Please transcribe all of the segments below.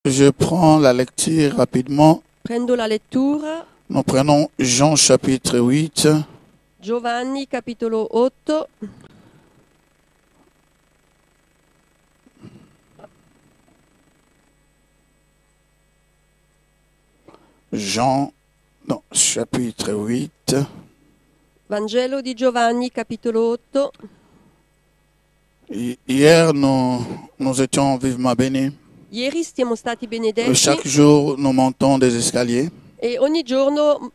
Je prends la lecture rapidement. Prendo la lettura. Nous prenons Jean chapitre 8. Giovanni capitolo 8. Jean, non, chapitre 8. Vangelo di Giovanni capitolo 8. Hier, nous étions vivement bénis. Ieri siamo stati benedetti Chaque jour, nous montons des escaliers e ogni giorno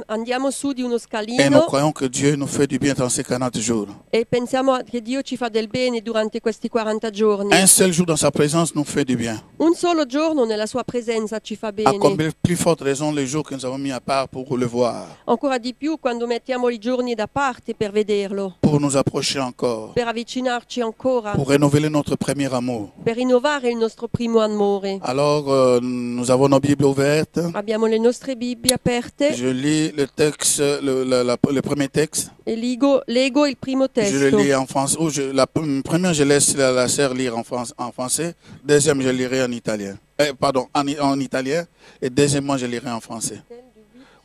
andiamo su di uno et nous scalino croyons que Dieu nous fait du bien dans ces 40 jours. e pensiamo che Dio ci fa del bene durante questi 40 giorni. Un seul jour dans sa présence nous fait du bien. Un solo giorno nella sua presenza ci fa À bene. combien plus forte raison les jours que nous avons mis à part pour le voir, Ancora di più quando mettiamo i giorni da parte per vederlo, pour nous approcher encore, per avvicinarci ancora, pour renouveler notre premier amour. per rinnovare il nostro primo amore. Alors, nous avons nos Bibles ouvertes. Abbiamo le nostre Bibbie aperte Je lis le texte, le premier texte. e leggo il primo Je le testo. lis en français. La première, je laisse la sœur lire en français. Deuxième, je lirai en italien. Pardon, en italien. Et deuxièmement, je lirai en français.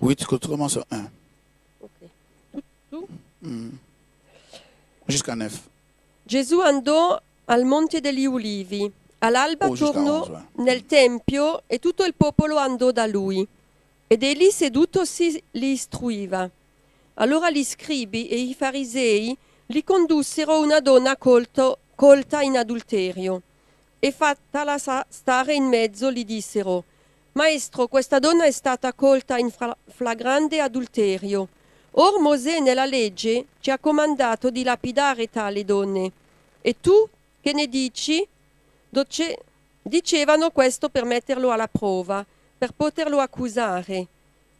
8, commence au 1. Jusqu'à 9. Gesù andò al Monte degli Ulivi. All'alba jusqu'à tornò 11, nel Tempio e tutto il popolo andò da lui. Ed egli sedutosi li istruiva. Allora gli scribi e i farisei li condussero una donna colta in adulterio. E fattala stare in mezzo gli dissero: Maestro, questa donna è stata colta in flagrante adulterio. Or Mosè nella legge ci ha comandato di lapidare tali donne. E tu che ne dici? Dicevano questo per metterlo alla prova, per poterlo accusare.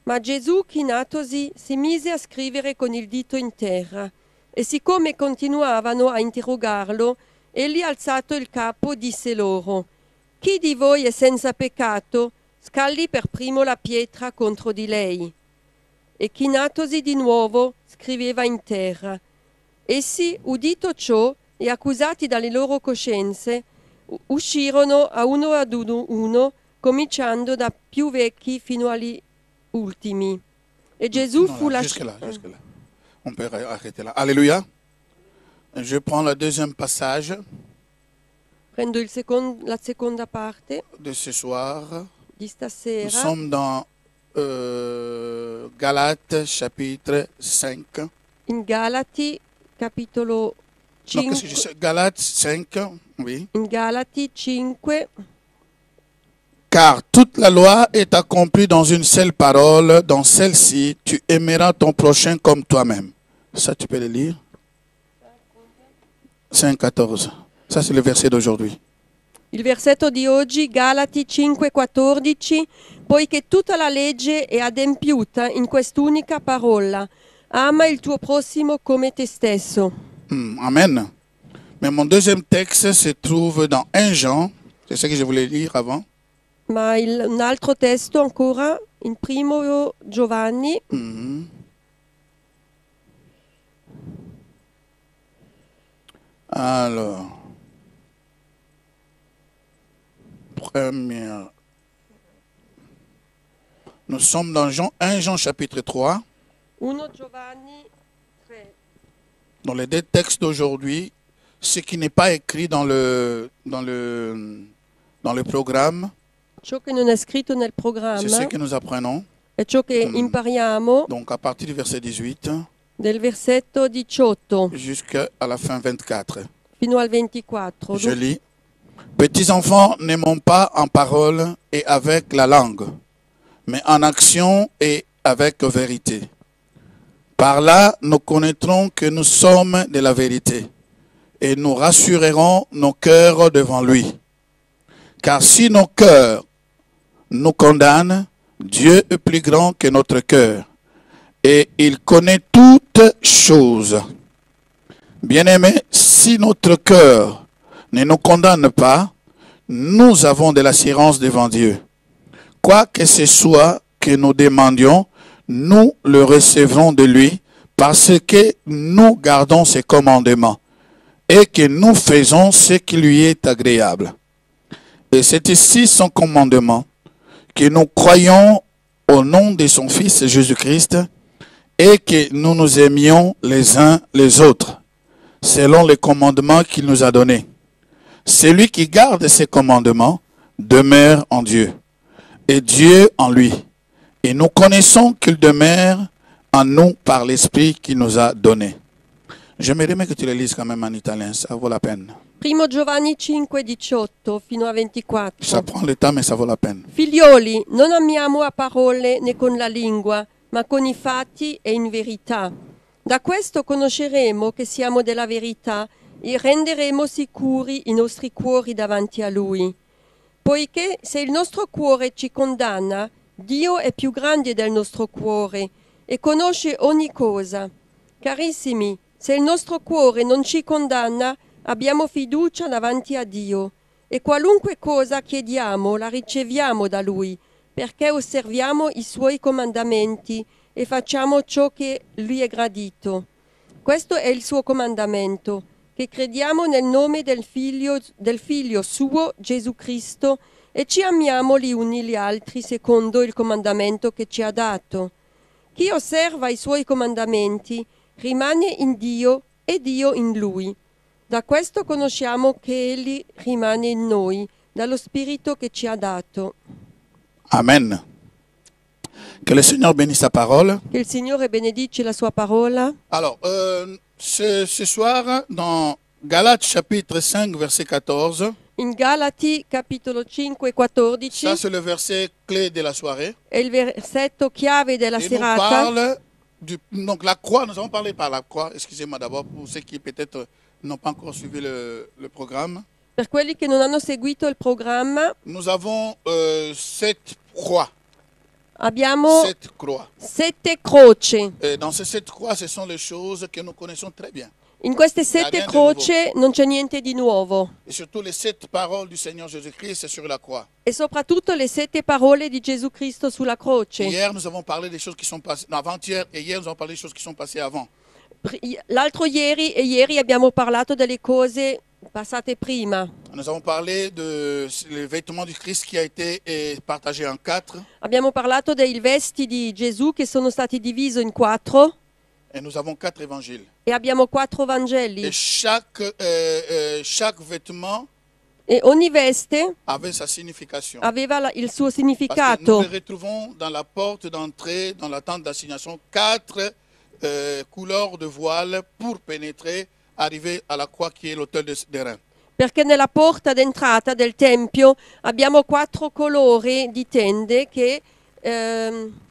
Ma Gesù, chinatosi, si mise a scrivere con il dito in terra. E siccome continuavano a interrogarlo, egli, alzato il capo, disse loro: Chi di voi è senza peccato, scalli per primo la pietra contro di lei. E chinatosi di nuovo, scriveva in terra. Essi, udito ciò e accusati dalle loro coscienze, uscirono a uno ad uno, cominciando da più vecchi fino agli ultimi. E Gesù fu lasciato. Jusque là. On peut arrêter là. Alléluia. Je prends le deuxième passage Prendo la seconda parte de ce soir. di Nous stasera. sommes dans Galates chapitre 5. In Galati, capitolo Non, qu'est-ce que 5. je sais? Galates 5, oui. In Galati 5. Car toute la loi est accomplie dans une seule parole, dans celle-ci, tu aimeras ton prochain comme toi-même. Ça, tu peux le lire? 5,14. Ça, c'est le verset d'aujourd'hui. Il versetto di oggi, Galati 5,14, poiché tutta la legge è adempiuta in quest'unica parola: ama il tuo prossimo come te stesso. Amen. Mais mon deuxième texte se trouve dans 1 Jean. C'est ce que je voulais lire avant. Ma un altro testo ancora, in primo Giovanni, Alors, première. Nous sommes dans 1 Jean chapitre 3. 1 Giovanni 3. Dans les deux textes d'aujourd'hui, ce qui n'est pas écrit dans le programme, Ciò che non è scritto nel c'est ce programma que nous apprenons. è ciò che impariamo Donc à partir du verset 18 del versetto 18 jusqu'à la fin 24. fino al 24. Je lis. Petits enfants, n'aimons pas en parole et avec la langue, mais en action et avec vérité. Par là, nous connaîtrons que nous sommes de la vérité et nous rassurerons nos cœurs devant lui. Car si nos cœurs nous condamnent, Dieu est plus grand que notre cœur et il connaît toutes choses. Bien-aimés, si notre cœur ne nous condamne pas, nous avons de l'assurance devant Dieu. Quoi que ce soit que nous demandions, nous le recevrons de lui parce que nous gardons ses commandements et que nous faisons ce qui lui est agréable. Et c'est ici son commandement, que nous croyons au nom de son Fils Jésus-Christ et que nous nous aimions les uns les autres, selon les commandements qu'il nous a donnés. Celui qui garde ces commandements demeure en Dieu, et Dieu en lui. Et nous connaissons qu'il demeure en nous par l'Esprit qu'il nous a donné. J'aimerais bien que tu le lises quand même en italien, ça vaut la peine. 1 Giovanni 5,18 fino a 24. Ça prend le temps, mais ça vaut la peine. Figlioli, non amiamo a parole né con la lingua, ma con i fatti e in verità. Da questo conosceremo che siamo della verità e renderemo sicuri i nostri cuori davanti a Lui. Poiché se il nostro cuore ci condanna, Dio è più grande del nostro cuore e conosce ogni cosa. Carissimi, se il nostro cuore non ci condanna, abbiamo fiducia davanti a Dio e qualunque cosa chiediamo la riceviamo da Lui, perché osserviamo i Suoi comandamenti e facciamo ciò che Lui è gradito. Questo è il Suo comandamento, che crediamo nel nome del Figlio Suo, Gesù Cristo, e ci amiamo gli uni gli altri secondo il comandamento che ci ha dato. Chi osserva i Suoi comandamenti rimane in Dio e Dio in Lui. Da questo conosciamo che Egli rimane in noi, dallo Spirito che ci ha dato. Amen. Que le Seigneur bénisse sa parole. Che il Signore benedice la sua parola. Alors, ce soir, dans Galates chapitre 5, verset 14, In Galati capitolo 5, 14 ça c'est le verset clé de la soirée. è il versetto chiave della Il nous serata. parle donc la croix, nous avons parlé par la croix, excusez-moi d'abord pour ceux qui peut-être n'ont pas encore suivi le programme. Per quelli che non hanno seguito il programma, Nous avons 7 croix. abbiamo 7 croix. 7 croci. Et dans ces 7 croix, ce sont les choses que nous connaissons très bien. In queste rien 7 di croci non c'è niente di nuovo. Et surtout les 7 paroles du Seigneur Jésus-Christ sur la croix. E soprattutto le 7 parole di Gesù Cristo sulla croce. Hier, nous avons parlé des choses qui sont passées, non, avant-hier et hier, nous avons parlé des choses qui sont passées avant. L'altro ieri e ieri abbiamo parlato delle cose passate prima. Nous avons parlé de le vêtement du Christ qui a été partagé en 4. Abbiamo parlato dei vesti di Gesù che sono stati divisi in 4 Et nous avons 4 évangiles. e abbiamo 4 Vangeli. Et chaque vêtement E ogni veste avait sa signification. aveva il suo Parce que nous significato. les retrouvons dans la porte d'entrée, dans la tente d'assignation, 4 couleurs de voile pour pénétrer, arriver à la croix qui est l'autel des reins. Perché nella porta d'entrata del Tempio abbiamo 4 colori di tende che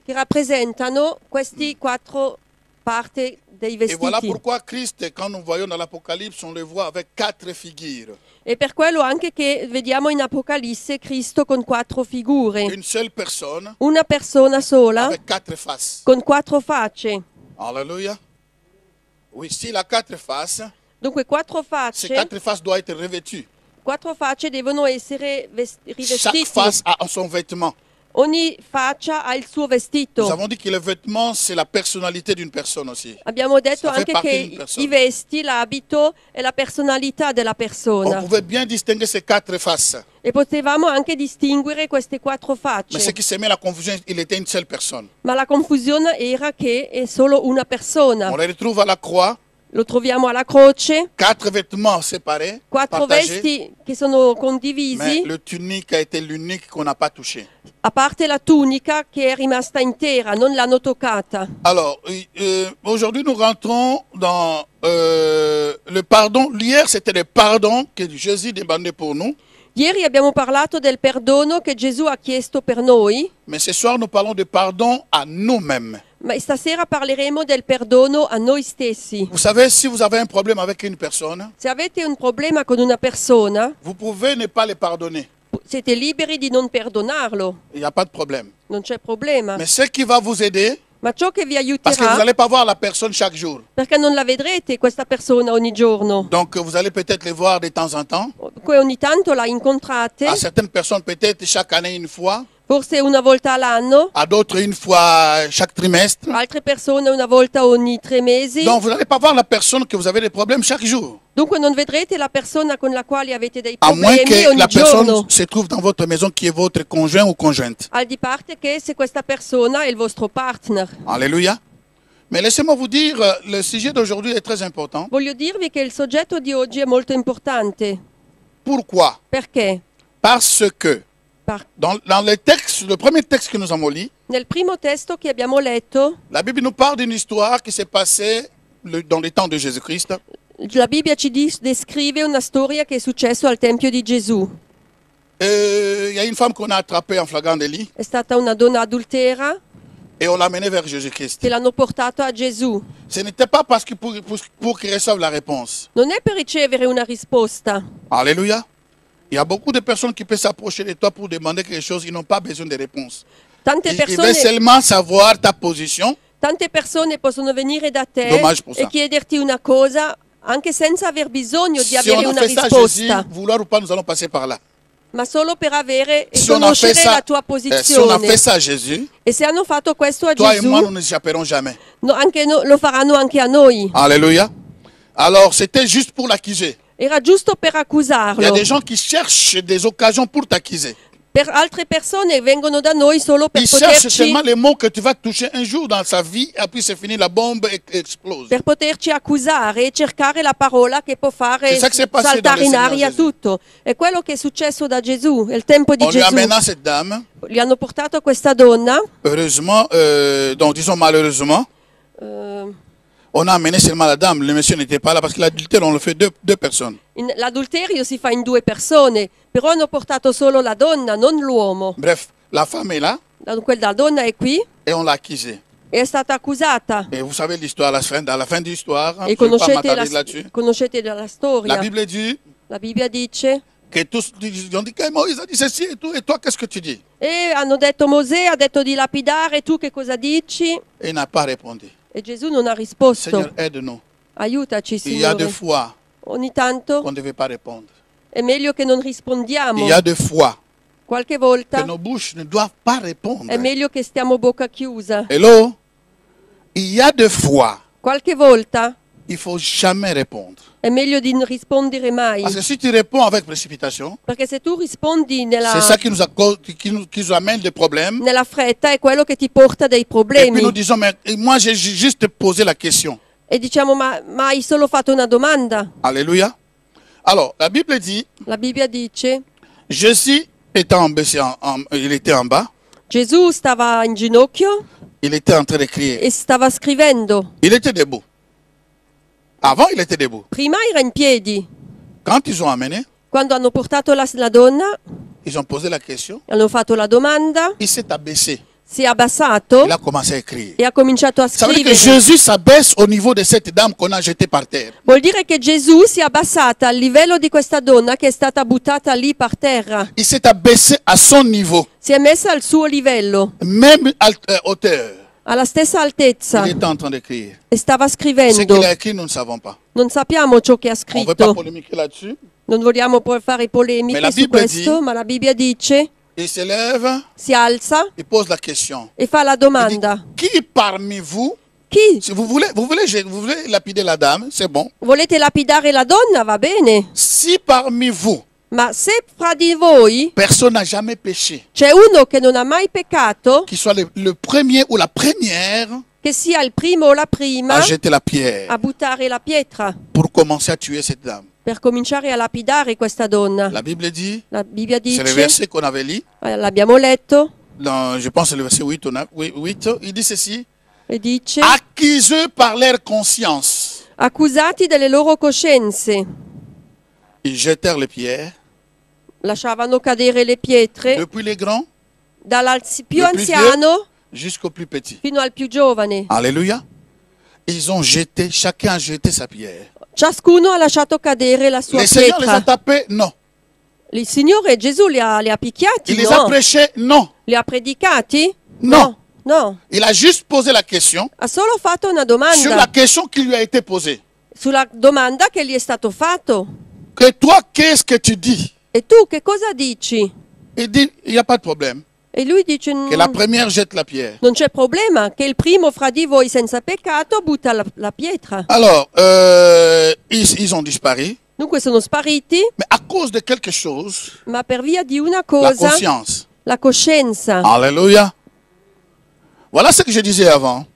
rappresentano questi 4 parti dei Et voilà vestiti. pourquoi Christ, quand nous voyons dans l'Apocalypse, on le voit avec 4 figures. E per quello anche che vediamo in Apocalisse Cristo con 4 figure. Une seule personne Una persona sola avec 4 faces. con 4 facce. Alléluia. Oui, s'il a 4 faces, Dunque 4 ces facce, 4 faces doivent être revêtues. 4 facce devono essere Chaque rivestiti. face a son vêtement. Ogni faccia ha il suo Nous vestito. avons dit que le vêtement, c'est la personnalité d'une personne aussi. Abbiamo detto Ça fait anche partie che d'une persona. i vesti, l'abito è la personalità della On persona. pouvait bien distinguer ces 4 faces. E potevamo anche distinguere queste 4 Mais ce facce. qui s'est mis la confusion, il était une seule personne. Ma la confusione era che è solo una persona. On le retrouve à la croix, Lo troviamo alla croce, 4 vêtements séparés, 4 partagés, vesti che sono mais condivisi, le tunique a été l'unique qu'on n'a pas touché. a parte la tunica che è rimasta intera, non l'hanno toccata. Alors, aujourd'hui, nous rentrons dans le pardon. Hier, c'était le pardon que Jésus demandait pour nous. Ieri abbiamo parlato del perdono che Gesù ha chiesto per noi, Mais ce soir, nous parlons de pardon à nous-mêmes. ma stasera parleremo del perdono a noi stessi. Vous savez, si vous avez un problème avec une personne, Se avete un problema con una persona, vous pouvez ne pas le pardonner. siete liberi di non perdonarlo, Il n'y a pas de problème. non c'è problema. Mais ce qui va vous aider, Ma ciò che vi parce que vous aiuterà, n'allez pas voir la personne chaque jour. perché non la vedrete questa persona ogni giorno, Donc, vous allez peut-être le voir de temps en temps. ogni tanto la incontrate, À certaines personnes, peut-être chaque année une fois. forse una volta all'anno, à d'autres une fois chaque trimestre. altre persone una volta ogni 3 mesi. Donc vous n'allez pas voir la personne que vous avez des problèmes chaque jour. Dunque non vedrete la persona con la quale avete dei À moins problemi que ogni la personne giorno, se trouve dans votre maison qui est votre conjoint ou conjointe. al di parte che se questa persona è il vostro partner. Alléluia. Mais laissez-moi vous dire, le sujet d'aujourd'hui est très important. Voglio dirvi che il soggetto di oggi è molto importante. Pourquoi? Perché? Parce que dans le texte, le premier texte que nous avons lu, Nel primo testo che abbiamo letto, la Bible nous parle d'une histoire qui s'est passée dans les temps de Jésus-Christ. la Bibbia ci descrive una storia che è successo al Tempio di Gesù. Il y a une femme qu'on a attrapée en flagrant délit È stata una donna adultera et on l'a menée vers Jésus-Christ. che l'hanno portato a Gesù. Ce n'était pas parce que pour qu'il reçoive la réponse. Non è per ricevere una risposta. Alléluia. Il y a beaucoup de personnes qui peuvent s'approcher de toi pour demander quelque chose, ils n'ont pas besoin de réponse. Tante Ils veulent persone, seulement savoir ta position. tante persone possono venire da te Dommage pour ça. e chiederti una cosa anche senza aver bisogno di Si on avere a una fait ça à Jésus, risposta, vouloir ou pas, nous allons passer par là. ma solo per avere e Si on a fait conoscere la ça, tua si on a posizione. fait ça à Jésus, E se hanno fatto questo a toi et moi, nous Gesù, n'échapperons jamais. lo faranno anche a noi. Alléluia. Alors, c'était juste pour l'accuser. Era giusto per Il y a accusarlo. des gens qui cherchent des occasions pour t'accuser. Per altre persone vengono da noi solo per Ils cherchent poterci, seulement les mots que tu vas toucher un jour dans sa vie, et puis c'est fini, la bombe explose. per poterci accusare e cercare la parola che può fare C'est ça che c'est passé dans saltare le in Seigneur aria Gesù. tutto. È quello che è successo da Gesù, è il tempo di On lui Gesù. amena cette dame. Gli hanno portato questa donna. Heureusement, donc disons malheureusement, on a amené seulement la dame. Le monsieur n'était pas là parce que l'adultère, on le fait deux personnes. L'adulterio si fa in 2 persone, però hanno portato solo la donna, non l'uomo. Bref, la femme est là Dunque la donna è qui et on l'a accusée. e è stata accusata. Et vous savez l'histoire, à la fin de l'histoire, je E ne vais pas conoscete m'attarder là-dessus. conoscete la La storia. Bible dit La Bibbia dice que tous, ils ont dit que Moïse a dit ceci et tout, et toi, qu'est-ce que tu dis? e hanno detto Mosè ha detto di lapidare, tu che cosa dici? Et il n'a pas répondu. E Gesù non ha risposto. Seigneur, aide-nous. Aiutaci, Il y a des Signore. fois Ogni tanto qu'on ne devait pas répondre. è meglio che non Il rispondiamo. y a des fois Qualche que volta nos bouches ne doivent pas répondre. è meglio che stiamo bocca chiusa. Hello? Il y a des fois, Qualche volta il faut jamais répondre. è meglio di non rispondere mai. Parce que si tu réponds avec précipitation, Perché se tu rispondi c'est ça qui nous amène des problèmes. nella fretta è quello che ti porta dei Et puis nous problemi. disons, mais moi j'ai juste posé la question. E diciamo, ma hai solo fatto una domanda? Alléluia. Alors, la Bible dit, La Bibbia dice, Jésus étant il était en bas, Gesù stava in ginocchio il était en train de crier. e stava scrivendo. Il était debout. Avant, il était debout. Prima era in piedi. Quand ils ont amené, Quando hanno portato la donna, ils ont posé la question, hanno fatto la domanda, il s'est abaissé. si è abbassato Il a commencé à écrire. e ha cominciato a Ça veut dire que scrivere. Jésus s'abaisse au niveau de cette dame qu'on a jetée par terre. Vuol dire che Gesù si è abbassata al livello di questa donna che è stata buttata lì per terra. Il s'est abaissé à son niveau, Si è messa al suo livello, même à hauteur. alla stessa altezza, Il était en train d'écrire. e stava Ce scrivendo. qu'il a écrit, nous ne savons pas. Non sappiamo ciò che ha On ne veut pas scritto. polémiquer là-dessus. Non vogliamo poi fare Ma polemiche la su Bibbia questo, ma la Bibbia dice, Il se lève, si alza il pose la question. e fa la Il dit, domanda. qui parmi vous, Chi? si vous voulez lapider la dame, c'est bon. Volete lapidare la donna? Va bene. Si parmi vous, Ma se fra di voi personne n'a jamais péché, c'è uno che non ha mai peccato, qu'il soit le premier ou la première che sia il primo o la prima à jeter la pierre a buttare la pietra pour commencer à tuer cette dame. per cominciare a lapidare questa donna. La Bible dit, La Bibbia c'est le dice, verset qu'on avait lu, l'abbiamo letto, je pense que c'est le verset 8, il dit ceci, e dice, accusés par leur conscience, accusati delle loro coscienze, ils jetèrent les pierres, lasciavano cadere le pietre depuis les grands più le plus anziano jusqu'au plus petit. fino al più giovane. Alléluia. Ils ont jeté, chacun a jeté sa pierre. Ciascuno ha lasciato cadere la sua Le Seigneur les a pietra. tapés? Non. Il Signore Gesù li ha picchiati? Il les a No. prêchés? Non. Li ha predicati? No. No. Il a juste posé la question Ha solo fatto una sur la domanda question qui lui a été posée. sulla domanda che gli è stato fatto. Que toi, qu'est-ce que tu dis? E tu che cosa dici? Il dit, il n'y a pas de problème. E E lui dice: Que la première jette la pierre. non c'è problema, che il primo fra di voi senza peccato butta la pietra. Alors, ils ont disparu, Dunque sono spariti, mais à cause de quelque chose, ma per via di una la cosa, conscience. la coscienza. Alléluia. Voilà ce que je disais avant.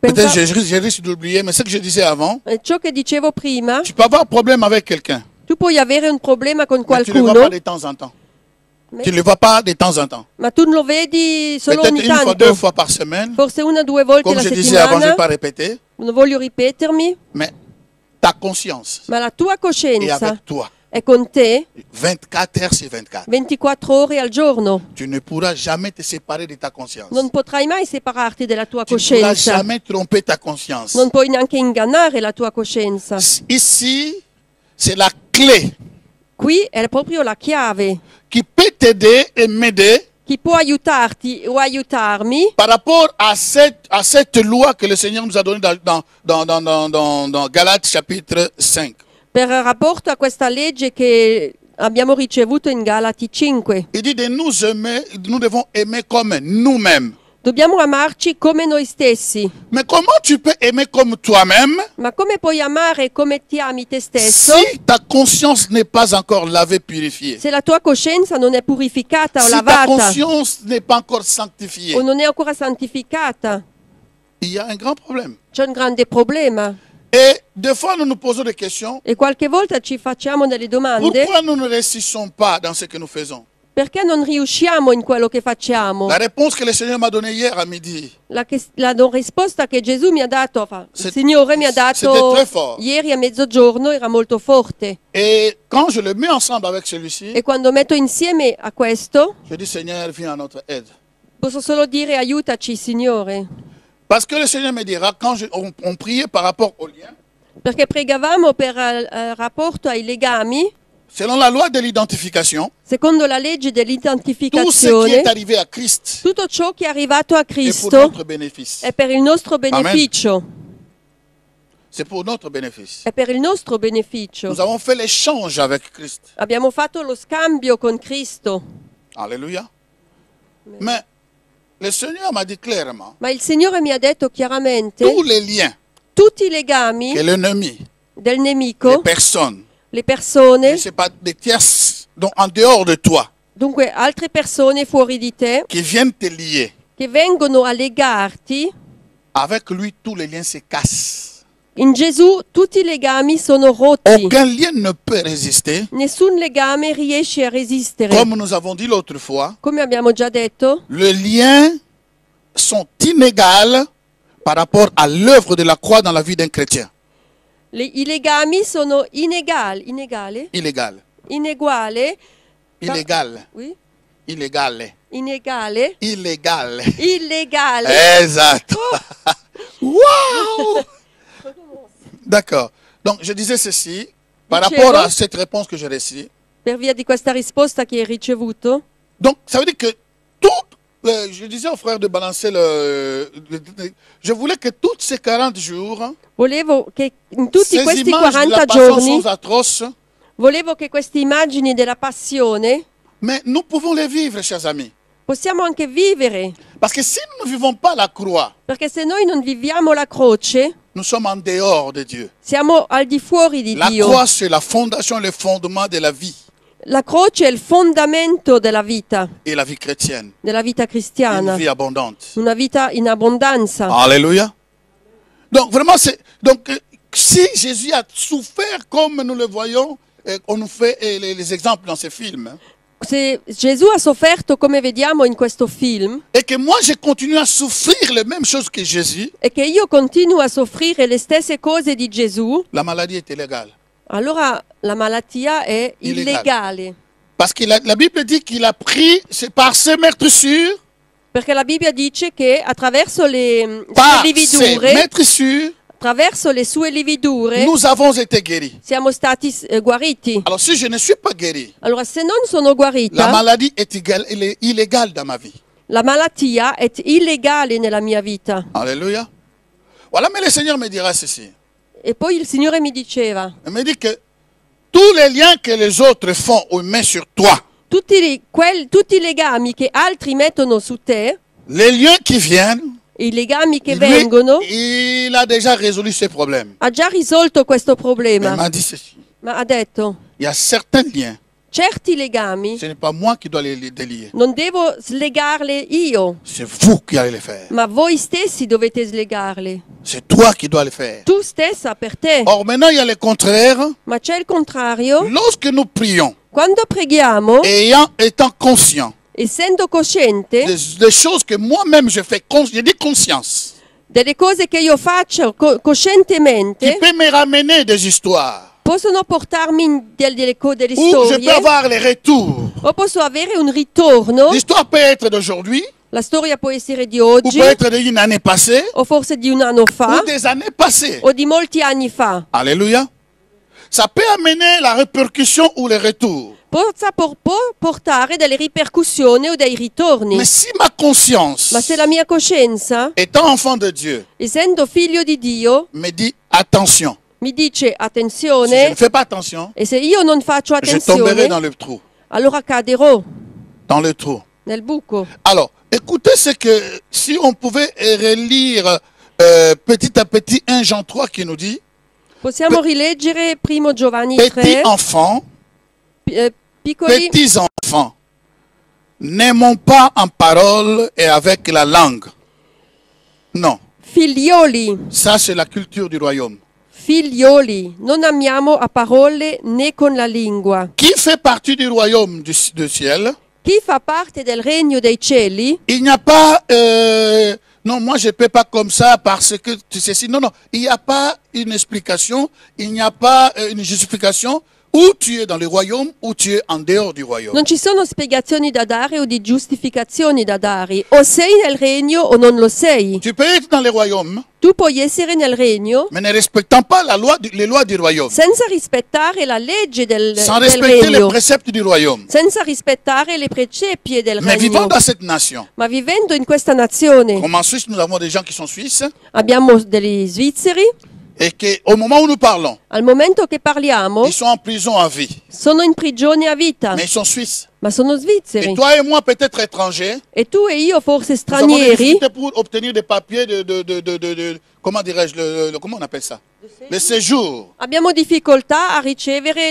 Peut-être Pensa- que j'ai risque d'oublier, mais ce que je disais avant, ciò che dicevo prima, tu peux avoir un problème avec quelqu'un, tu puoi avere un problema con mais tu ne le vois qualcuno, pas de temps en temps. Mais- Tu ne le vois pas de temps en temps. ma tu lo vedi solo Peut-être ogni une fois, deux tanto, fois par semaine. forse una o due volte Comme alla je disais avant, je ne vais settimana. pas répéter. Non voglio ripetermi, Mais ta conscience ma la tua est coscienza avec toi è con te 24 heures sur 24. 24 ore al giorno. Tu ne pourras jamais te séparer de ta conscience. Non potrai mai separarti dalla tua Tu ne pourras coscienza. jamais tromper ta conscience. Non puoi neanche ingannare la tua coscienza. Ici, c'est la clé Qui è proprio la chiave. qui peut t'aider et m'aider Chi può aiutarti o aiutarmi par rapport à cette loi que le Seigneur nous a donnée dans Galates chapitre 5. per rapporto a questa legge che abbiamo ricevuto in Galati 5. Il dit de nous aimer, nous devons aimer comme nous-mêmes. Dobbiamo amarci come noi stessi. Mais comment tu peux aimer comme toi-même Ma come puoi amare come ti ami te stesso si ta conscience n'est pas encore lavée, purifiée? se la tua coscienza non è purificata o Si ta lavata conscience n'est pas encore sanctifiée, o non è ancora santificata? il y a un grand problème. C'è un grande problema. Et des fois, nous nous posons des questions. E qualche volta ci facciamo delle domande: Pourquoi nous ne réussissons pas dans ce que nous faisons? perché non riusciamo in quello che facciamo? La réponse que le Seigneur m'a donnée hier à midi, La risposta che Gesù mi ha dato, il C'est- Signore mi ha c'était dato très fort. ieri a mezzogiorno, era molto forte. et quand je le mets ensemble avec celui-ci, E quando metto insieme a questo, je dis Seigneur, viens à notre aide. posso solo dire: aiutaci, Signore. Parce que le Seigneur me dira, quand on priait par rapport au lien, Perché pregavamo per rapporto ai legami, selon la loi de l'identification, secondo la legge tout ce qui dell'identificazione, est arrivé à Christ tutto ciò che è arrivato a est pour Cristo notre bénéfice. è per il nostro beneficio. C'est pour notre bénéfice. È per il nostro beneficio. Nous avons fait l'échange avec Christ. Abbiamo fatto lo scambio con Cristo. Alléluia. Mais le Seigneur m'a dit clairement, Ma il Signore mi ha detto chiaramente: tous les liens tutti i legami que l'ennemi, del les nemico, personnes, le je persone, ne sais pas, des tierces, donc en dehors de toi, dunque altre persone fuori di te, qui viennent te lier, che vengono a legarti, avec lui, tous les liens se cassent. in Gesù tutti i legami sono rotti. Aucun lien ne peut résister. Nessun legame riesce a resistere. Comme nous avons dit l'autre fois, Come abbiamo già detto, les liens sont inégaux par rapport à l'œuvre de la croix dans la vie d'un chrétien. i legami sono ineguali, Illégal. oui? Illégale. Inegale, Illégale. illegale. Exact. Wow! D'accord. Donc, je disais ceci par Dicevo, rapport à cette réponse que j'ai reçue. per via di questa risposta che hai ricevuto, Donc, ça veut dire que tout. Je disais aux frères de balancer je voulais que tous ces 40 jours, volevo che in tutti ces questi images de 40 la passion giorni, sont atroces, volevo che queste immagini della passione mais nous pouvons les vivre, chers amis. possiamo anche vivere, Parce que si nous ne vivons pas la croix, perché se noi non viviamo la croce, nous sommes en dehors de Dieu. siamo al di fuori di La Dio. croix, c'est la fondation, le fondement de la vie La croce è il fondamento della vita chrétienne. Une cristiana, vie abondante. una vita in abbondanza. Alléluia. Donc, vraiment, si Jésus a souffert comme nous le voyons, on nous fait les exemples dans ces films, Se Gesù ha sofferto come vediamo in questo film et que moi, je continue à souffrir les mêmes choses que Jésus, e che io continuo a soffrire le stesse cose di Gesù, la maladie est illégale. allora la malattia è illegale. Parce que la Bible dit qu'il a pris, c'est par ses meurtrissures, Perché la Bibbia dice che attraverso le sue par ses lividure, meurtrissures, attraverso le sue lividure, nous avons été guéris. siamo stati guariti. Alors, si je ne suis pas guéri, Allora, se non sono la guarita, maladie est illégale dans ma vie. la malattia è illegale nella mia vita. Alléluia. Voilà, mais le Seigneur me dira ceci. E poi il Signore mi diceva: Il me dit que tous les liens que les autres font ou mettent sur toi, tutti i legami che altri mettono su te, les liens qui viennent, i legami che lui, vengono, il a déjà résolu ses problèmes. ha già risolto questo Mais il problema. m'a dit ceci. Ma ha detto, Il y a certains liens, certi legami ce n'est pas moi qui dois les délier. non devo slegarli io, C'est vous qui allez les faire. ma voi stessi dovete slegarli. C'est toi qui dois les faire. Tu stessa per te. Or, maintenant, il y a le contraire. Ma c'è il contrario. Lorsque nous prions, Quando preghiamo, étant conscients essendo cosciente des choses que moi-même je fais, je dis conscience, delle cose che io faccio qui coscientemente, peut me ramener des histoires, possono portarmi delle où je storie, peux avoir les retours. o posso avere un ritorno. L'histoire peut être d'aujourd'hui, La storia può essere di ou oggi, peut être d'une année passée, o forse di un anno fa, ou des années passées. o di molti anni fa. Alléluia. Ça peut amener la répercussion ou le retour. Può portare delle ripercussioni o dei ritorni. Mais si ma conscience, Ma se la mia coscienza, étant enfant de Dieu, essendo figlio di Dio, me dit attention, mi dice si je attenzione, ne fais pas attention, e se io non faccio je tomberai attenzione, dans le trou. allora caderò Dans le trou. nel buco. Alors, écoutez ce que, si on pouvait relire petit à petit 1 Jean 3 qui nous dit, Possiamo rileggere primo Giovanni petits 3, enfants, piccoli, petits enfants, n'aimons pas en parole et avec la langue. Non, figlioli, ça c'est la culture du royaume. figlioli, non amiamo a parole né con la lingua. Qui fait partie du royaume du ciel? Chi fa parte del regno dei cieli Il n'y a pas, non, moi je ne peux pas comme ça parce que tu sais si. Non, non, il n'y a pas une explication, il n'y a pas une justification. Ou tu es dans le royaume ou tu es en dehors du royaume. non ci sono spiegazioni da dare o di giustificazioni da dare. O sei nel regno o non lo sei. Tu peux être dans le royaume, Tu puoi essere nel regno mais ne respectant pas les lois du royaume. senza rispettare la legge Sans del respecter les regno, préceptes du royaume. senza rispettare le preceppie del Mais vivant regno. dans cette nation. Ma vivendo in questa nazione Comme en Suisse, nous avons des gens qui sont suisses abbiamo degli svizzeri, et qu'au moment où nous parlons, al momento che parliamo ils sont en prison à vie. sono in prigione a vita, Mais ils sont suisses. ma sono Et svizzeri. toi et moi, peut-être étrangers, E tu e io forse nous avons des stranieri difficultés pour obtenir des papiers comment dirais-je, comment on appelle ça? Le séjour. abbiamo difficoltà a ricevere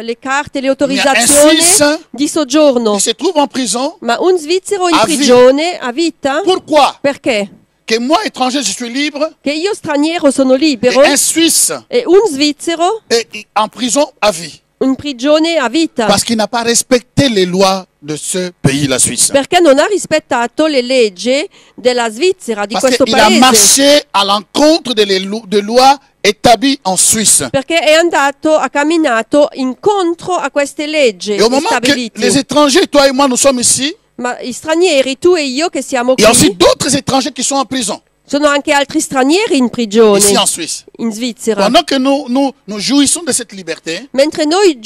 le carte, le Il y a un autorizzazioni Suisse di soggiorno. qui se trouve en prison. Ma un svizzero in A prigione a vita? Pourquoi? Perché? Que moi, étranger, je suis libre Che io straniero sono et libero un Suisse e un svizzero est en prison à vie. in prigione a vita. Parce qu'il n'a pas respecté les lois de ce pays, la Suisse. Perché non ha rispettato le leggi della Svizzera, di Parce questo qu'il a paese. marché à l'encontre des lois établies en Suisse. Perché ha camminato incontro a queste leggi Et au moment que stabilite. les étrangers, toi et moi, nous sommes ici, Ma gli stranieri, tu e io che siamo il y a aussi qui, d'autres étrangers qui sont en prison, sono anche altri stranieri in prigione ici en Suisse. in Svizzera. Pendant que nous jouissons de cette liberté, Mentre noi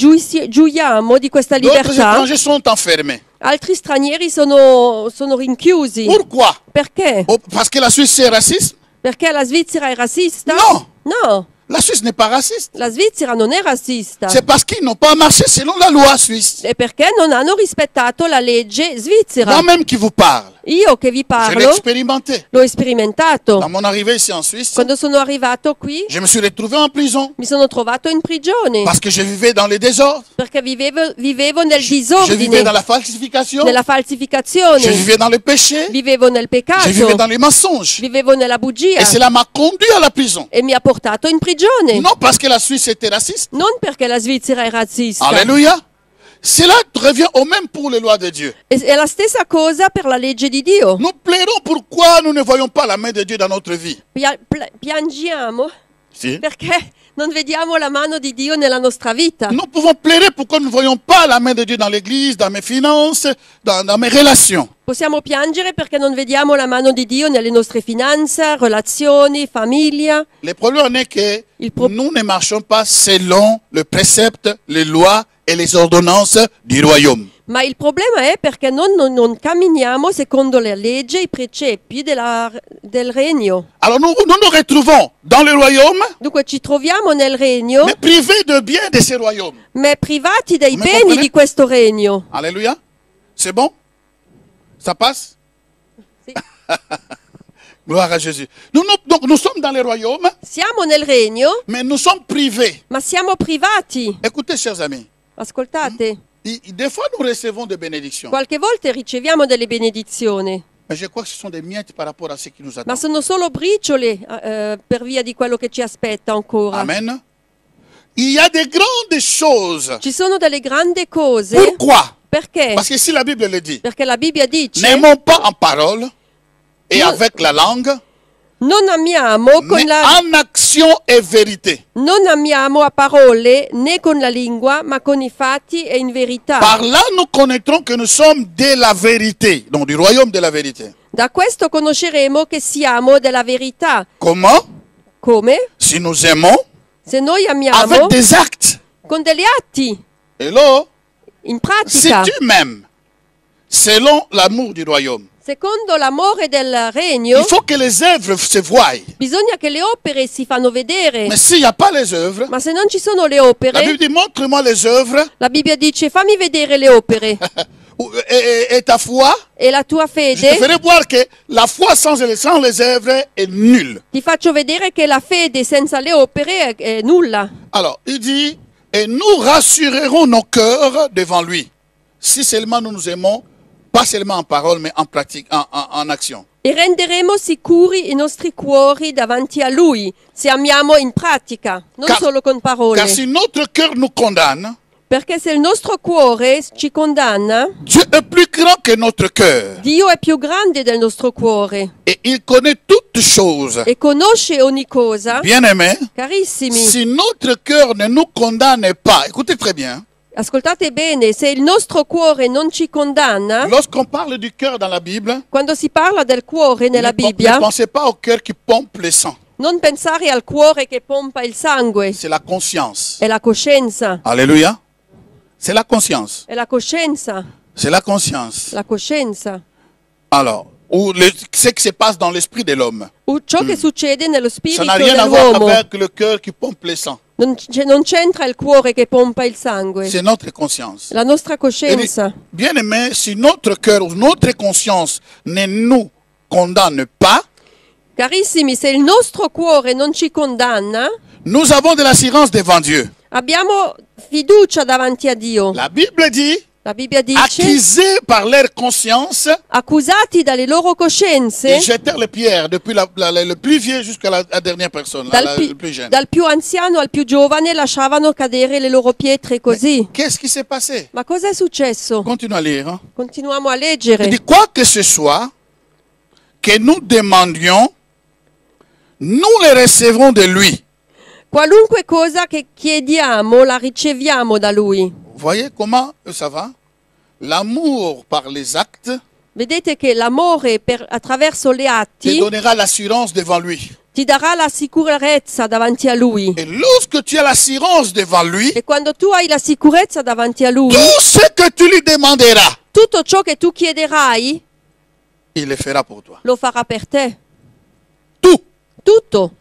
gioiamo di questa d'autres libertà, étrangers sont enfermés. altri stranieri sono rinchiusi. Pourquoi? Perché? Oh, parce que la Suisse c'est raciste? Perché la Svizzera è razzista? No. No, La Suisse n'est pas raciste. la Svizzera non è razzista. C'est parce qu'ils n'ont pas marché selon la loi suisse. E perché non hanno rispettato la legge svizzera. Moi-même qui vous parle, Io che vi je l'ai parlo expérimenté. l'ho sperimentato. Dans mon arrivée ici en Suisse, Quando sono arrivato qui je me suis retrouvé en prison mi sono trovato in prigione parce que je vivais dans les désordres. perché vivevo nel Je vivais disordine, dans la falsification. nella Je falsificazione, vivais dans le péché. vivevo nel Je peccato, vivais dans les mensonges. vivevo nella bugia Et cela m'a conduit à la prison. e mi ha portato in prigione. Non parce que la Suisse était raciste. Non perché la Svizzera è razzista. Alléluia. Cela revient au même pour les lois de Dieu. È la stessa cosa per la legge di Dio. Nous plairons pourquoi nous ne voyons pas la main de Dieu dans notre vie. Piangiamo Si. perché non vediamo la mano di Dio nella nostra vita. Nous pouvons plaider pourquoi nous ne voyons pas la main de Dieu dans l'église, dans mes finances, dans mes relations. Possiamo piangere perché non vediamo la mano di Dio nelle nostre finanze, relazioni, famiglia. Le problème est que Il pro- nous ne marchons pas selon le précepte, les lois et les ordonnances du royaume. Ma il problema è perché non camminiamo secondo le leggi e i precepi del regno. Alors nous retrouvons dans le royaume, Dunque ci troviamo nel regno, mais privés de biens de ce royaume. ma privati dei Me beni comprenez? di questo regno. Alléluia. C'est bon? Ça passe? Sì. Gloire à Jésus. Donc nous sommes dans le royaume, Siamo nel regno, mais nous sommes privés. ma siamo privati. Écoutez, chers amis, Ascoltate, des fois nous recevons des bénédictions, qualche volta riceviamo delle benedizioni, mais je crois que ce sont des miettes par rapport à ce qui nous attend. ma sono solo briciole per via di quello che ci aspetta ancora. Amen. Il y a des grandes choses. Ci sono delle grandi cose. Pourquoi? Perché? Parce que si la Bible le dit, Perché la Bibbia dice n'aimons pas en parole et Non. avec la langue, non amiamo con mais la en action et vérité. non amiamo a parole né con la lingua, ma con i fatti e in verità. Par là, nous connaîtrons que nous sommes de la vérité, donc du royaume de la vérité. Da questo conosceremo che siamo della verità. Comment? Come? Si nous aimons Se noi amiamo avec des actes. con degli atti, Hello? in Si pratica, tu m'aimes selon l'amour du royaume, secondo l'amore del regno, il faut que les œuvres se voient. bisogna che le opere si fanno vedere. Mais s'il n'y a pas les œuvres, Ma se non ci sono le la opere, Bible dit montre-moi les œuvres la Bibbia dice fammi vedere le opere et ta foi. e la tua Je te fede, ferai voir que la foi sans les œuvres est nulle. ti faccio vedere che la fede senza le opere è nulla. Alors, il dit, et nous rassurerons nos cœurs devant lui, si seulement nous nous aimons, pas seulement en parole, mais en pratique, en action. E renderemo sicuri i nostri cuori davanti a Lui, se amiamo in pratica, non Car- solo con parole. Car si notre cœur nous condamne, Perché se il nostro cuore ci condanna, Dieu est plus grand que notre cœur. Dio è più grande del nostro cuore Et il connaît toutes choses. e conosce ogni cosa. Bien-aimés, Carissimi, si notre cœur ne nous condamne pas, écoutez très bien, ascoltate bene, se il nostro cuore non ci condanna, lorsqu'on parle du cœur dans la Bible, quando si parla del cuore nella ne Bibbia, pensez pas au cœur qui pompe le sang. non pensare al cuore che pompa il sangue, C'est la conscience. è la coscienza, Alléluia. C'est la conscience. è la coscienza, C'est la conscience. la coscienza. Alors, ce qui se passe dans l'esprit de l'homme. Ciò che succede nello Ça spirito n'a rien à voir dell'uomo. avec le cœur qui pompe le sang. Non c'entra il cuore che pompa il sangue, C'est notre conscience. la nostra Et coscienza. bien aimé, si notre cœur ou notre conscience ne nous condamne pas, Carissimi, se il nostro cuore non ci condanna, nous avons de l'assurance devant Dieu. abbiamo fiducia davanti a Dio. La Bible dit, La Bibbia dice, accusés par leur conscience, accusati dalle loro coscienze, ils jetèrent les pierres depuis le plus vieux jusqu'à la dernière personne, le plus jeune. dal più anziano al più giovane lasciavano cadere le loro pietre così. Qu'est-ce qui s'est passé? Ma cosa è successo? Continue à lire. Hein. Continuiamo a Il leggere. dit, quoi que ce soit que nous demandions, nous le recevrons de lui. Qualunque cosa che chiediamo la riceviamo da Lui. Voyez comment ça va? L'amour par les actes Vedete che l'amore attraverso le te atti donnera l'assurance devant lui. ti darà la sicurezza davanti a Lui. Et lorsque tu as l'assurance devant lui, E quando tu hai la sicurezza davanti a Lui, tout ce que tu lui demanderas, tutto ciò che tu chiederai il le fera pour toi. lo farà per te. Tout. Tutto.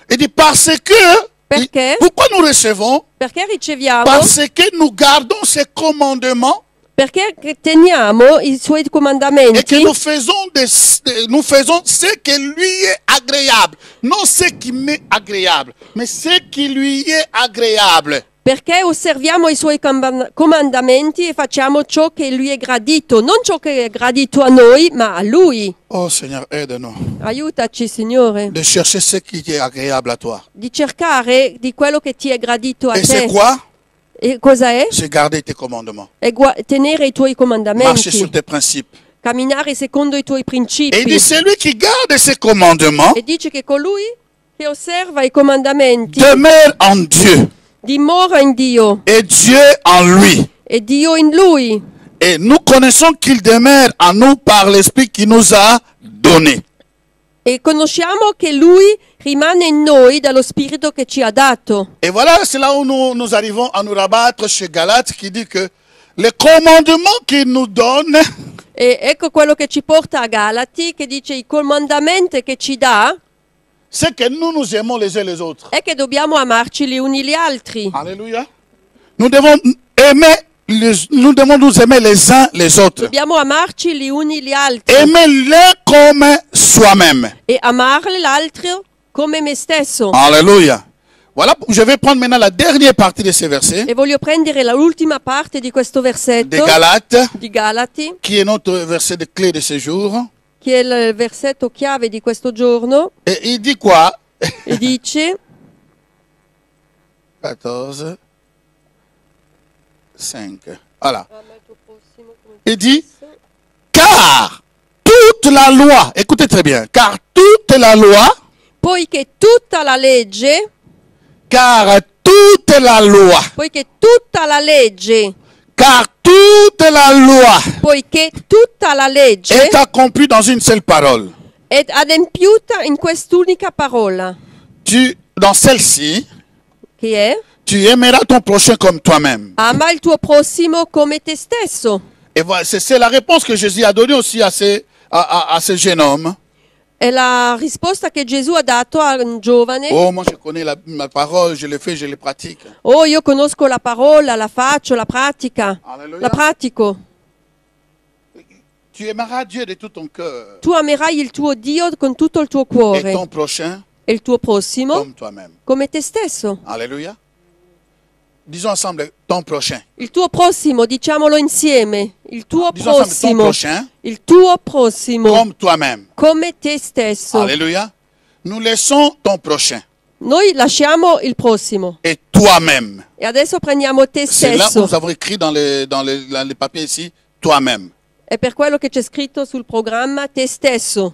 Il dit parce que, Perché? pourquoi nous recevons? Perché riceviamo? Parce que nous gardons ses commandements Perché teniamo i Suoi et que comandamenti nous faisons ce qui lui est agréable. Non ce qui m'est agréable, mais ce qui lui est agréable. perché osserviamo i Suoi comandamenti e facciamo ciò che Lui è gradito, non ciò che è gradito a noi, ma a Lui. Oh Seigneur, aide-nous Aiutaci, Signore, de chercher ce qui est agréable à toi. di cercare di quello che ti è gradito a Et c'est te. quoi? E cosa è? C'est garder tes commandements. È tenere i Tuoi Marcher comandamenti, sur tes principes. camminare secondo i Tuoi Et il principi. dit, celui qui garde ses commandements E dice che colui che osserva i comandamenti demeure en Dieu dimora in Dio et Dieu en lui. e Dio in lui. Et nous connaissons qu'il demeure en nous par l'Esprit qui nous a donné. E conosciamo che Lui rimane in noi dallo Spirito che ci ha dato. Et voilà, c'est là où nous arrivons à nous rabattre chez Galates qui dit que les commandements qu'il nous donne, E ecco quello che ci porta a Galati, che dice il comandamento che ci dà c'est que nous nous aimons les uns les autres. è che dobbiamo amarci gli uni gli altri. Alléluia. Nous devons nous devons nous aimer les uns les autres. Dobbiamo amarci gli uni gli altri Aimer l'un comme soi-même. e amare l'altro come me stesso. Alléluia. Voilà, je vais prendre maintenant la dernière partie de ces versets E voglio prendere l'ultima parte di questo de versetto Galates, di Galati, qui est notre verset de clé de ce jour. che è il versetto chiave di questo giorno, Et il dit quoi? e dice 14, 5. Voilà. Il dit, car toute la loi, écoutez très bien, car toute la loi, poiché tutta la legge, car toute la loi, poiché tutta la legge, car toute la loi poiché tutta la legge est accomplie dans une seule parole. è adempiuta in quest'unica parola, Dans celle-ci, che è tu aimeras ton prochain comme toi-même. ama il tuo prossimo come te stesso. Et voilà, c'est la réponse que Jésus a donnée aussi à ce jeune homme. È la risposta che Gesù ha dato a un giovane. Oh, moi je connais ma parole, je le fais, je le pratique. Oh, io conosco la parola, la faccio, la pratica, Alleluia. la pratico. Tu aimeras Dieu de tout ton cœur Tu amerai il tuo Dio con tutto il tuo et cuore ton prochain e il tuo prossimo comme toi-même. come te stesso. Alléluia. Disons ensemble, ton prochain. Il tuo prossimo, diciamolo insieme. Il tuo Disons ensemble, ton prossimo. prochain Il tuo prossimo comme toi-même. come te stesso. Alléluia. Nous laissons ton prochain Noi lasciamo il prossimo et toi-même. e adesso prendiamo te C'est là où stesso. nous avons écrit dans les papiers ici, toi-même. È per quello che c'è scritto sul programma te stesso.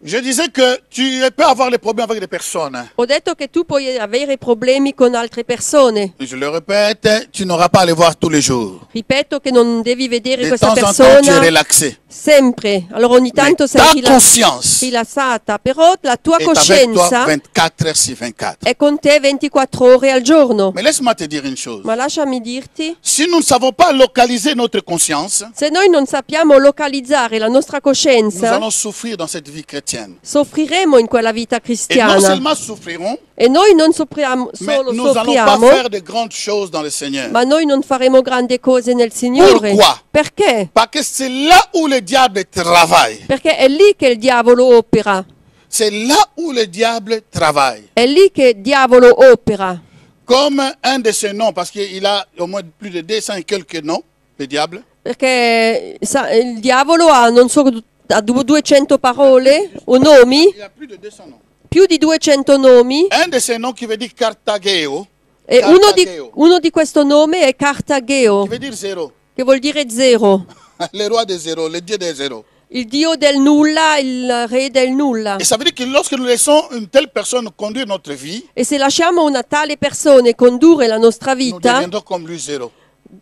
Je disais que tu peux avoir des problèmes avec des personnes. Ho detto che tu puoi avere problemi con altre persone. Je le répète, tu n'auras pas à les voir tous les jours. Ripeto che non devi vedere De questa temps en temps, tu es persona relaxé. sempre. Allora ogni Mais tanto ta sei conscience rilassata, però la tua est avec toi coscienza 24 heures sur 24. è con te 24 ore al giorno. Mais laisse-moi te dire une chose. Ma lasciami dirti, Si nous ne savons pas localiser notre conscience, se noi non sappiamo localizzare la nostra nous coscienza, allons souffrir dans cette vie chrétienne. soffriremo in quella vita Et non cristiana. seulement souffrirons, E noi non soffriamo, mais solo nous n'allons pas soffriamo, faire de grandes choses dans le Seigneur. ma noi non faremo grandi cose nel Signore. Pourquoi? Perché? Parce que c'est là où le diable travaille. Perché è lì che il diavolo opera. C'est là où le diable travaille. È lì che il diavolo opera. Comme un de ses noms, parce qu'il a au moins plus de 200 et quelques noms, le diable. Perché il diavolo ha, non so, ha 200 parole o nomi, Il a plus de 200 noms. più di 200 nomi. Un de ses noms qui veut dire Carthageo, E Cartageo, uno di questo nome è Cartageo, qui veut dire zéro. che vuol dire zero. Le roi des zéros, le dieu des zéros. Il dio del nulla, il re del nulla. Et ça veut dire que lorsque nous laissons une telle personne conduire notre vie, E se lasciamo una tale persona condurre la nostra nous vita, deviendrons comme lui zéro.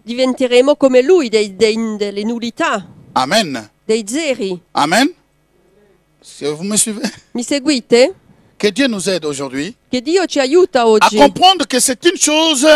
diventeremo come lui, delle nullità, Amen. dei zeri. Amen. Si vous me suivez, Mi seguite? que Dieu nous aide aujourd'hui Che Dio ci aiuta à oggi. comprendre que c'est une chose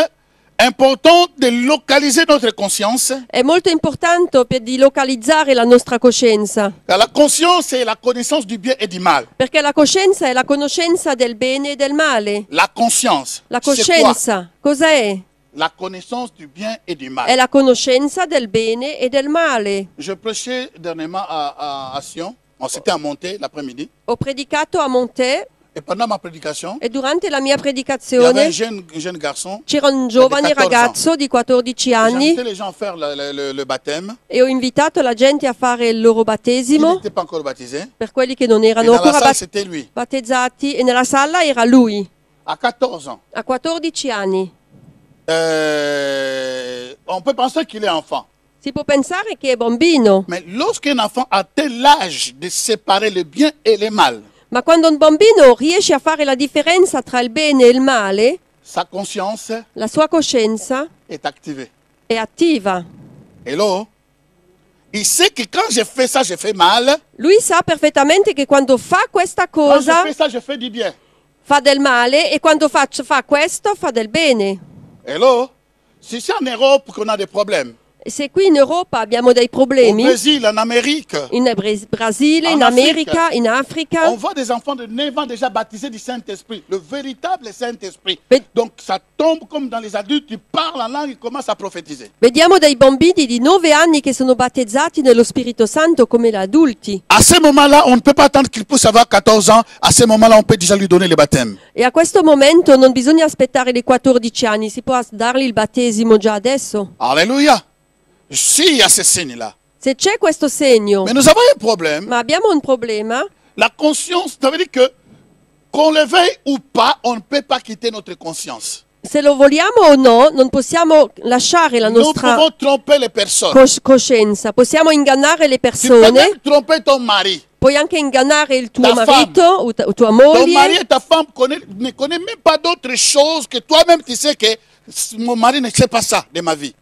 importante de localiser notre conscience. È molto importante di localizzare la nostra coscienza, Car la conscience, c'est la connaissance du bien et du mal. perché la coscienza è la conoscenza del bene e del male. La conscience, La c'est quoi? coscienza cos'è? La connaissance du bien et du È mal. la conoscenza del bene e del male. Je prêchais dernièrement à Sion. On s'était à monter l'après-midi. Ho predicato a Monte Et pendant ma prédication, e durante la mia il y avait predicazione un jeune garçon. c'era un giovane 14 ragazzo di 14 J'ai anni invité les gens à faire le baptême. e ho invitato la gente a fare il loro Il battesimo n'était pas encore baptisé. per quelli che non Et erano dans la ancora salle, c'était lui, battezzati, e nella sala era lui, à 14 ans. a 14 anni. On peut penser qu'il est enfant. Si può pensare che è bambino, Mais lorsqu'un enfant a tel âge de séparer le bien et le mal, ma quando un bambino riesce a fare la differenza tra il bene e il male, sa conscience la sua coscienza est activée. è attiva. Hello? Il sait que quand je fais ça, je fais mal. Lui sa perfettamente che quando fa questa Quand je cosa, fais ça, je fais du bien. fa del male e quando fa questo fa del bene. Hello? Si c'est en Europe qu'on a des problèmes, E se qui in Europa abbiamo dei au problemi, Brésil, en Amérique, in Brasile, En in America, Africa. in Africa, on voit des enfants de 9 ans déjà baptisés du Saint-Esprit, le véritable Saint-Esprit. Mais- Donc ça tombe comme dans les adultes, ils parlent en langue, ils commencent à prophétiser. vediamo dei bambini di 9 anni che sono battezzati nello Spirito Santo come gli adulti. À ce moment-là, on ne peut pas attendre qu'il puisse avoir 14 ans. À ce moment-là, on peut déjà lui donner le baptême. E a questo momento non bisogna aspettare i 14 anni, si può dargli il battesimo già adesso. Alléluia. Si, il y a ce signe-là. Se c'è questo segno, Mais nous avons un problème. ma abbiamo un problema, La conscience, ça veut dire que qu'on le veuille ou pas, on ne peut pas quitter notre conscience. se lo vogliamo o no, non possiamo lasciare la Nous nostra pouvons tromper les personnes. coscienza, possiamo ingannare le Tu peux persone, même tromper ton mari. puoi anche ingannare il tuo Ta marito o tua Ton mari moglie. et ta femme ne connaissent même pas d'autre chose que toi-même, tu sais que mon mari ne sait pas ça de ma vie.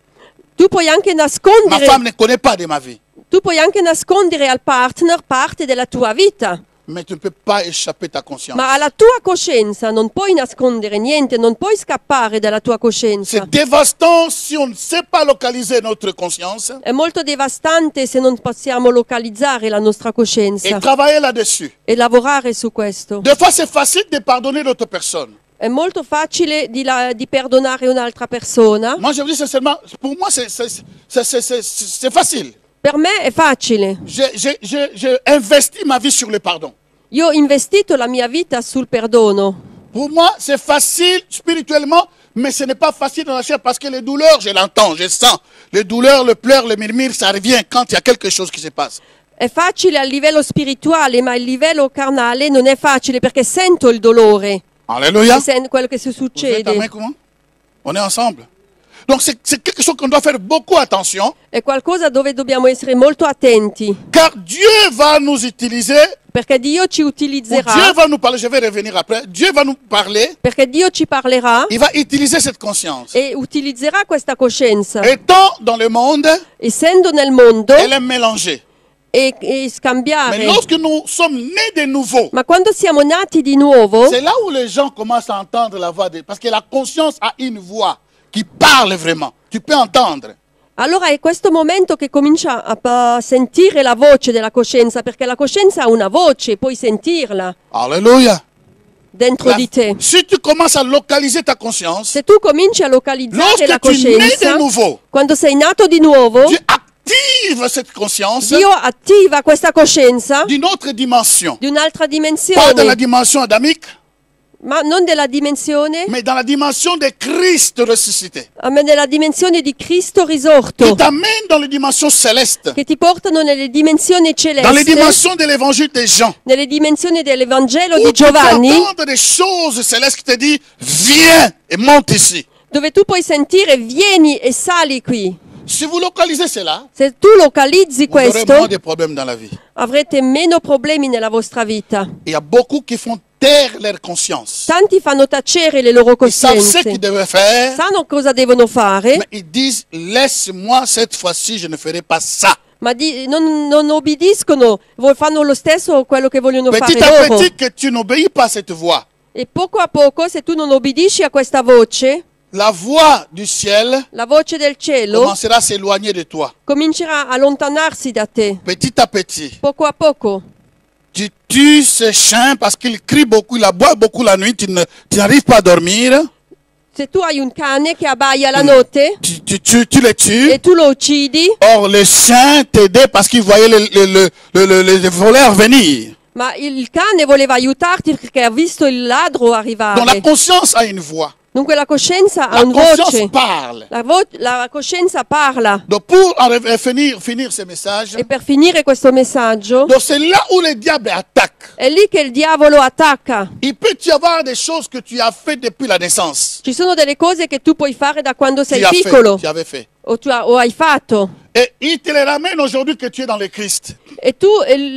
Tu puoi anche Ma nascondere, femme ne connaît pas de ma vie. tu puoi anche nascondere al partner parte della tua vita, Mais tu ne peux pas échapper ta conscience. ma alla tua coscienza non puoi nascondere niente, non puoi scappare dalla tua coscienza. C'est dévastant si on ne sait pas localiser notre conscience È molto devastante se non possiamo localizzare la nostra et coscienza travailler là-dessus. e lavorare su questo. Des fois, c'est facile de pardonner l'autre personne. È molto facile di perdonare un'altra persona. Moi, je vous dis sincèrement, pour moi, c'est facile. Per me è facile. J'ai investi ma vie sur le pardon. Io ho investito la mia vita sul perdono. Pour moi, c'est facile spirituellement, mais ce n'est pas facile dans la chair parce que les douleurs, je l'entends, je sens. Les douleurs, le pleur, le murmure, ça revient quand il y a quelque chose qui se passe. È facile a livello spirituale, ma a livello carnale non è facile perché sento il dolore, Alléluia. sento quello che si Vous êtes en main succede. comment? On est ensemble. Donc c'est quelque chose qu'on doit faire beaucoup attention, È qualcosa dove dobbiamo essere molto attenti, car Dieu va nous utiliser, perché Dio ci ou Dieu utilizzerà, va nous parler, je vais revenir après, Dieu va nous parler, perché Dio ci parlerà il va utiliser cette conscience. e utilizzerà questa coscienza. Étant dans le monde, Essendo nel mondo elle est mélangée. e Mais scambiare. lorsque nous sommes nés de nouveau, Ma quando siamo nati di nuovo, c'est là où les gens commencent à entendre la voix de... Parce que la conscience a une voix qui parle vraiment. Tu peux entendre. allora è questo momento che comincia a sentire la voce della coscienza, perché la coscienza ha una voce, puoi sentirla Alléluia. dentro di te. Si tu commences à localiser ta conscience, Se tu cominci a localizzare la lorsque tu nais de coscienza, nouveau, quando sei nato di nuovo, Dieu active cette conscience Dio attiva questa coscienza d'une autre dimension. di un'altra Pas dans la dimensione, dimension adamique, ma non della dimensione, mais dans la dimension de Christ ressuscité. ma nella dimensione di Cristo Qui risorto, t'amène dans les dimensions célestes, che ti portano nelle dimensioni dans les celesti, dimensions de l'évangile des gens. nelle dimensioni dell'Evangelo Où di tu peux Giovanni, entendre des choses célestes qui te disent, viens et monte ici. dove tu puoi sentire vieni e sali qui. Si vous localisez cela, Se tu localizzi vous aurez questo, moins de problèmes dans la vie. avrete meno problemi nella vostra vita. Il y a beaucoup qui font taire leur conscience. Tanti fanno tacere le loro Ils savent ce coscienze, qu'ils devaient faire, sanno cosa devono fare, mais ils disent, laisse-moi cette fois-ci, je ne ferai pas ça. ma non obbediscono, fanno lo stesso quello che vogliono fare Petit à loro. petit que tu n'obéis pas à cette voix, E poco a poco, se tu non obbedisci a questa voce, la voix du ciel la voce del cielo commencera à s'éloigner de toi. comincerà a allontanarsi da te. Petit à petit, Poco a poco. tu tues ce chien parce qu'il crie beaucoup, il aboie beaucoup la nuit, tu n'arrives pas à dormir, Se tu hai un cane che abbaia la notte tu le tues. e tu lo uccidi, Or, le chien t'aidait parce qu'il voyait les voleurs venir. ma il cane voleva aiutarti perché ha visto il ladro Donc la arrivare. conscience a une voix. Dunque la coscienza ha La una conscience voce. parle. La coscienza parla. Donc pour finir ce message, E per finire questo messaggio, donc c'est là où le diable attaque. è lì che il diavolo attacca. Il peut y avoir des choses que tu as fait depuis la naissance. Ci sono delle cose che tu puoi fare da quando sei Tu as fait, piccolo tu avais fait. o hai fatto. Et il te les ramène aujourd'hui que tu es dans le Christ. E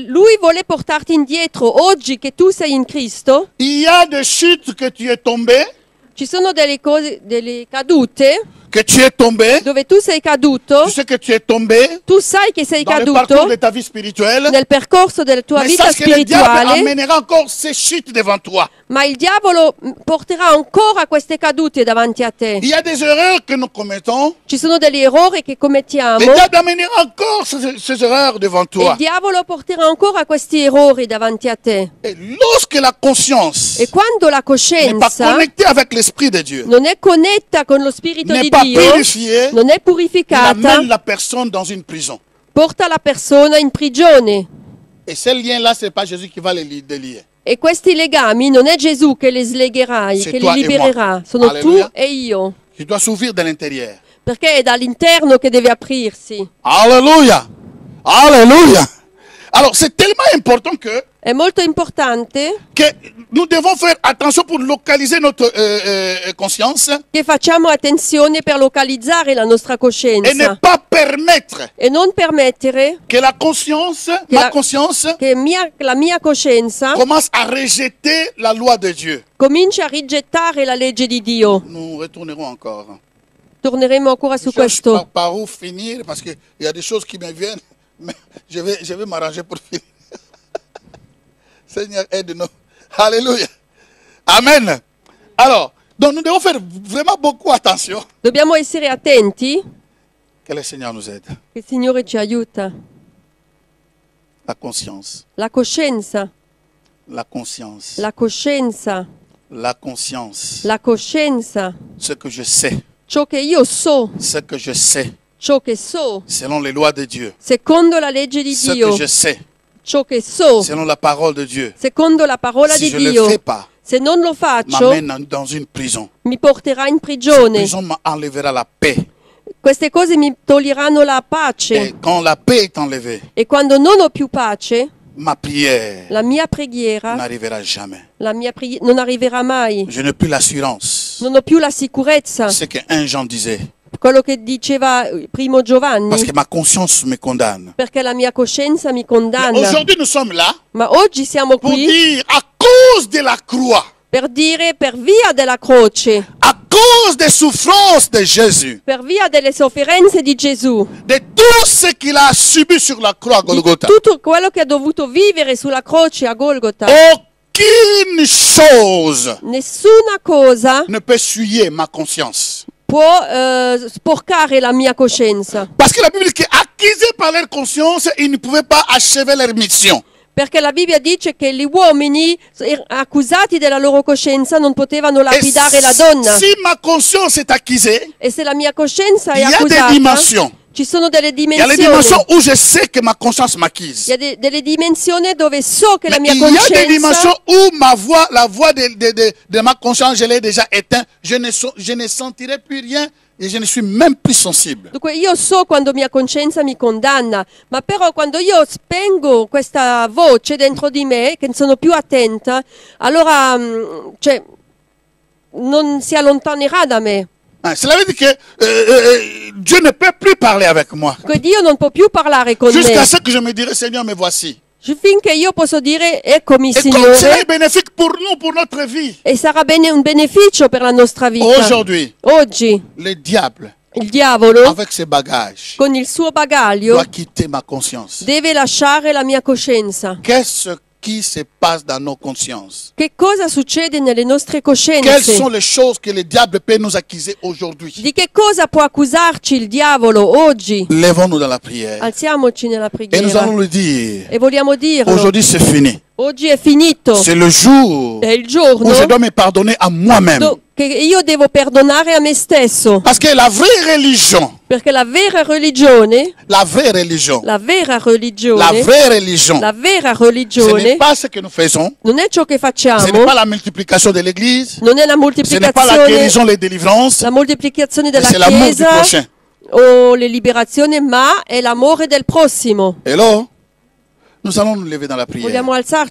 lui vuole portarti indietro oggi che tu sei in Cristo. Il y a des chutes que tu es tombé, Ci sono delle cose, delle cadute que tu es tombé. dove tu sei caduto, Tu sais que tu es tombé tu sai che sei dans le parcours caduto de ta vie spirituelle. nel percorso della tua Mais vita sache que le diable spirituale, amènera encore ces chutes devant toi. Ma il diavolo porterà ancora queste cadute davanti a te. Il y a des erreurs que nous commettons. Ci sono degli errori che commettiamo. Le diable amènera encore ces erreurs devant E toi. il diavolo porterà ancora questi errori davanti a te. Et lorsque la conscience E quando la n'est pas coscienza connectée avec l'Esprit de Dieu, non è connetta con lo Spirito n'est di pas Dio, purifiée, non è il purificata, amène la personne dans une prison. porta la persona in prigione. Et ces liens-là, ce n'est pas Jésus qui va les délier. E questi legami non è Gesù che li slegherà, C'est che toi li et libererà, moi. sono Alleluia. tu e io. Tu dois s'ouvrir de l'intérieur. Perché è dall'interno che deve aprirsi. Alléluia. Alléluia. Alors, c'est tellement important È molto importante que nous devons faire attention pour localiser notre conscience che facciamo attenzione per localizzare la nostra et ne coscienza pas permettre e non permettere que la conscience, ma conscience, che la mia coscienza commence à rejeter la loi de Dieu. cominci a rigettare la legge di Dio. Nous retournerons encore. Torneremo ancora su Je cherche questo. par où finir parce qu'il y a des choses qui me viennent, mais je vais m'arranger pour finir. Seigneur, aide-nous. Alléluia. Amen. Alors, donc nous devons faire vraiment beaucoup attention. Dobbiamo essere attenti Que le Seigneur nous aide. che il Signore ci aiuta. La conscience. La coscienza, La conscience. la coscienza, La conscience. la coscienza, Ce que je sais. ciò che io so, Ce que je sais. ciò che so, Selon les lois de Dieu. secondo la legge di Ce Dio, que je sais. ciò che so, Selon la parole de Dieu. secondo la parola Si di je ne le Dio. fais pas, Se non lo faccio, m'amène dans une prison. mi porterà in Cette prigione. prison m'enlèvera la paix. Queste cose mi toglieranno la pace. Et quand la paix est enlevée, E quando non ho più pace, ma prière la mia preghiera, n'arrivera jamais. non arriverà mai. Je n'ai plus l'assurance. Non ho più la sicurezza. C'est que un Jean disait. Quello che diceva primo Parce Giovanni, que ma conscience me condamne. perché la mia coscienza mi Mais condanna. aujourd'hui, nous sommes là Ma oggi siamo pour qui dire, à cause de la croix, per dire per via della croce, à cause des souffrances de Jésus, per via delle sofferenze di Gesù, de tout ce qu'il a subi sur la croix à di Golgotha, tutto quello che ha dovuto vivere sulla croce a Golgotha. aucune chose Nessuna cosa ne peut souiller ma conscience. può sporcare la mia coscienza, Parce que la Bible dit qu'acquisés par leur conscience, ils ne pouvaient pas achever leur mission. perché la Bibbia dice che gli uomini accusati della loro coscienza non potevano Et lapidare la donna. si ma conscience est acquisée, E se la mia coscienza è il y a des accusata, dimensions. ci sono delle Il y a les dimensioni. dimensions où je sais que ma conscience m'acquise. Il y a delle dimensioni dove so che la Mais mia il y a des coscienza, dimensions où ma voix, la voix de ma conscience, je l'ai déjà éteinte. Je ne sentirai plus rien et je ne suis même plus sensible. dunque io so quando mia coscienza mi condanna, ma però quando io spengo questa voce dentro di me, che sono più attenta, allora cioè, non si allontanerà da me. Cela veut dire que Dieu ne peut plus parler avec moi. Che Dio non può più parlare con Jusqu'à me. ce que je me dirai, Seigneur, me voici. Finché io posso dire eccomi Et comme cela Signore, est bénéfique pour nous, pour notre vie. e sarà bene un beneficio per la nostra vita. Aujourd'hui, Oggi le diable, il diavolo avec ses bagages, con il suo bagaglio doit quitter ma conscience. deve lasciare la mia coscienza. Qu'est-ce qui se passe dans nos consciences? Che cosa succede nelle nostre Quelles coscienze? sont les choses que le diable peut nous accuser aujourd'hui? Di che cosa può accusarci il diavolo oggi? Lèvons-nous dans la prière. Alziamoci nella Et nous preghiera allons le dire. e vogliamo dirlo. Aujourd'hui, c'est fini. Oggi è finito. C'est le jour È il où giorno je dois me pardonner à moi-même. che io devo perdonare a me stesso. Parce que la vraie religion, Perché la vera religione, la vraie religion, la vera la religione, vraie religion, la vera ce n'est religione pas ce que nous faisons, non è ciò che ce n'est facciamo, pas la multiplication de l'Église, non è la ce n'est pas la moltiplicazione, guérison, les délivrances, la moltiplicazione della c'est l'amour du Chiesa prochain. o le liberazioni, ma è l'amore del prossimo. Hello? Nous allons nous lever dans la prière. Vogliamo alzarci